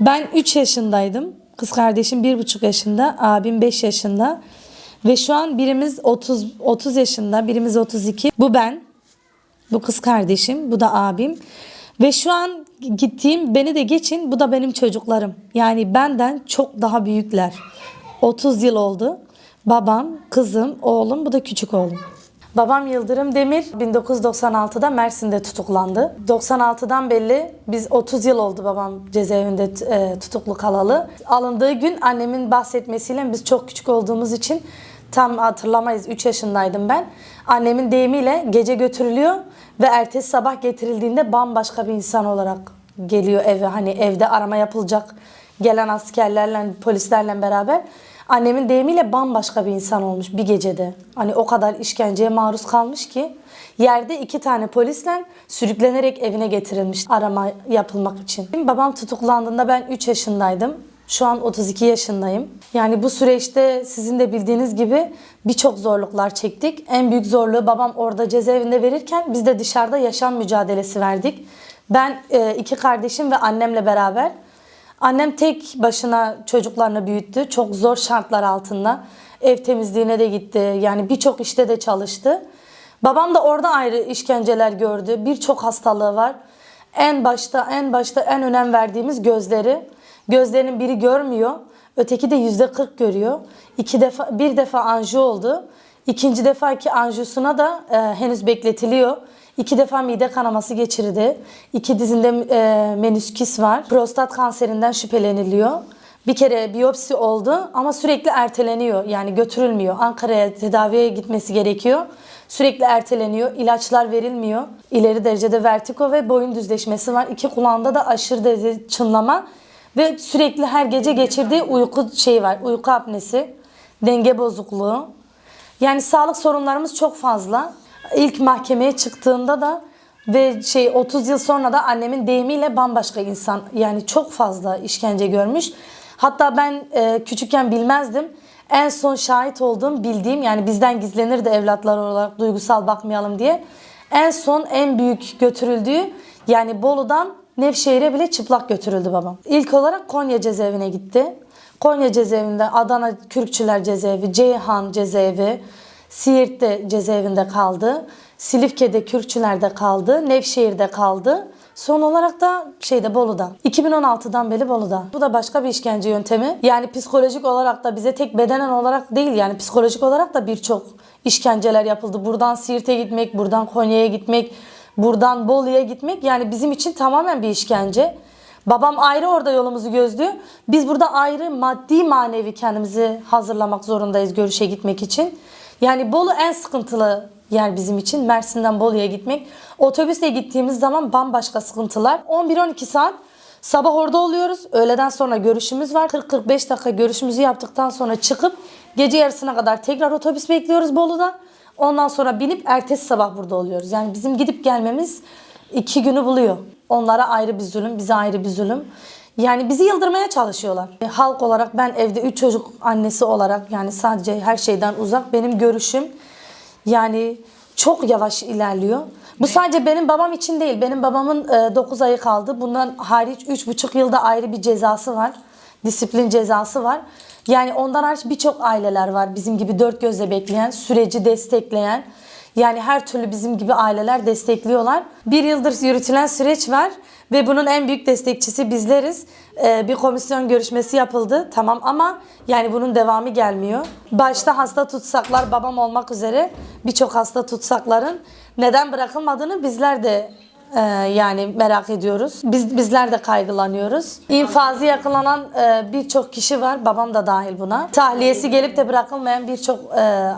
Ben 3 yaşındaydım. Kız kardeşim 1,5 yaşında, abim 5 yaşında. Ve şu an birimiz 30 yaşında, birimiz 32. Bu ben, bu kız kardeşim, bu da abim. Ve şu an gittiğim, beni de geçin, bu da benim çocuklarım. Yani benden çok daha büyükler. 30 yıl oldu. Babam, kızım, oğlum, bu da küçük oğlum. Babam Yıldırım Demir 1996'da Mersin'de tutuklandı. 96'dan belli biz 30 yıl oldu babam cezaevinde tutuklu kalalı. Alındığı gün annemin bahsetmesiyle biz çok küçük olduğumuz için tam hatırlamayız. 3 yaşındaydım ben. Annemin deyimiyle gece götürülüyor ve ertesi sabah getirildiğinde bambaşka bir insan olarak geliyor eve. Hani evde arama yapılacak gelen askerlerle, polislerle beraber. Annemin deyimiyle bambaşka bir insan olmuş bir gecede. Hani o kadar işkenceye maruz kalmış ki yerde 2 tane polisle sürüklenerek evine getirilmiş arama yapılmak için. Babam tutuklandığında ben 3 yaşındaydım. Şu an 32 yaşındayım. Yani bu süreçte sizin de bildiğiniz gibi birçok zorluklar çektik. En büyük zorluğu babam orada cezaevinde verirken biz de dışarıda yaşam mücadelesi verdik. Ben 2 kardeşim ve annemle beraber. Annem tek başına çocuklarını büyüttü. Çok zor şartlar altında. Ev temizliğine de gitti. Yani birçok işte de çalıştı. Babam da orada ayrı işkenceler gördü. Birçok hastalığı var. En başta en önem verdiğimiz gözleri. Gözlerinin biri görmüyor. Öteki de %40 görüyor. Bir defa anjiyo oldu. İkinci defaki anjiyosuna da henüz bekletiliyor. 2 defa mide kanaması geçirdi. 2 dizinde menisküs var. Prostat kanserinden şüpheleniliyor. Bir kere biyopsi oldu ama sürekli erteleniyor. Yani götürülmüyor. Ankara'ya tedaviye gitmesi gerekiyor. Sürekli erteleniyor. İlaçlar verilmiyor. İleri derecede vertigo ve boyun düzleşmesi var. 2 kulağında da aşırı derece çınlama ve sürekli her gece geçirdiği uyku var. Uyku apnesi, denge bozukluğu. Yani sağlık sorunlarımız çok fazla. İlk mahkemeye çıktığında da ve 30 yıl sonra da annemin deyimiyle bambaşka insan. Yani çok fazla işkence görmüş. Hatta ben küçükken bilmezdim. En son şahit olduğum, bildiğim, yani bizden gizlenir de evlatlar olarak duygusal bakmayalım diye. En son en büyük götürüldüğü, yani Bolu'dan Nevşehir'e bile çıplak götürüldü babam. İlk olarak Konya cezaevine gitti. Konya cezaevinde Adana Kürkçüler cezaevi, Ceyhan cezaevi, Siirt'te cezaevinde kaldı. Silifke'de Kürkçüler'de kaldı. Nevşehir'de kaldı. Son olarak da Bolu'da. 2016'dan beri Bolu'da. Bu da başka bir işkence yöntemi. Yani psikolojik olarak da bize tek bedenen olarak değil, yani psikolojik olarak da birçok işkenceler yapıldı. Buradan Siirt'e gitmek, buradan Konya'ya gitmek, buradan Bolu'ya gitmek yani bizim için tamamen bir işkence. Babam ayrı orada yolumuzu gözlüyor. Biz burada ayrı maddi manevi kendimizi hazırlamak zorundayız görüşe gitmek için. Yani Bolu en sıkıntılı yer bizim için. Mersin'den Bolu'ya gitmek. Otobüsle gittiğimiz zaman bambaşka sıkıntılar. 11-12 saat sabah orada oluyoruz. Öğleden sonra görüşümüz var. 40-45 dakika görüşümüzü yaptıktan sonra çıkıp gece yarısına kadar tekrar otobüs bekliyoruz Bolu'da. Ondan sonra binip ertesi sabah burada oluyoruz. Yani bizim gidip gelmemiz 2 günü buluyor. Onlara ayrı bir zulüm, bize ayrı bir zulüm. Yani bizi yıldırmaya çalışıyorlar. Halk olarak ben evde 3 çocuk annesi olarak, yani sadece her şeyden uzak, benim görüşüm yani çok yavaş ilerliyor. Bu sadece benim babam için değil. Benim babamın 9 ayı kaldı. Bundan hariç 3,5 yılda ayrı bir cezası var. Disiplin cezası var. Yani ondan hariç birçok aileler var. Bizim gibi dört gözle bekleyen, süreci destekleyen. Yani her türlü bizim gibi aileler destekliyorlar. 1 yıldır yürütülen süreç var ve bunun en büyük destekçisi bizleriz. Bir komisyon görüşmesi yapıldı, tamam, ama yani bunun devamı gelmiyor. Başta hasta tutsaklar, babam olmak üzere birçok hasta tutsakların neden bırakılmadığını bizler de yani merak ediyoruz. Bizler de kaygılanıyoruz. İnfazı yakalanan birçok kişi var. Babam da dahil buna. Tahliyesi gelip de bırakılmayan birçok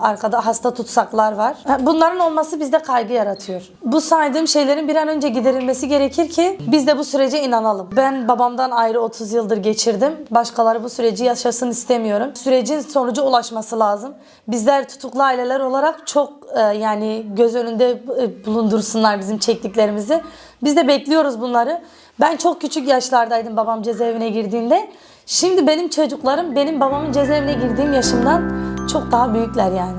arkada hasta tutsaklar var. Bunların olması bizde kaygı yaratıyor. Bu saydığım şeylerin bir an önce giderilmesi gerekir ki biz de bu sürece inanalım. Ben babamdan ayrı 30 yıldır geçirdim. Başkaları bu süreci yaşasın istemiyorum. Sürecin sonuca ulaşması lazım. Bizler tutuklu aileler olarak çok yani göz önünde bulundursunlar bizim çektiklerimizi. Biz de bekliyoruz bunları. Ben çok küçük yaşlardaydım babam cezaevine girdiğinde. Şimdi benim çocuklarım benim babamın cezaevine girdiğim yaşımdan çok daha büyükler yani.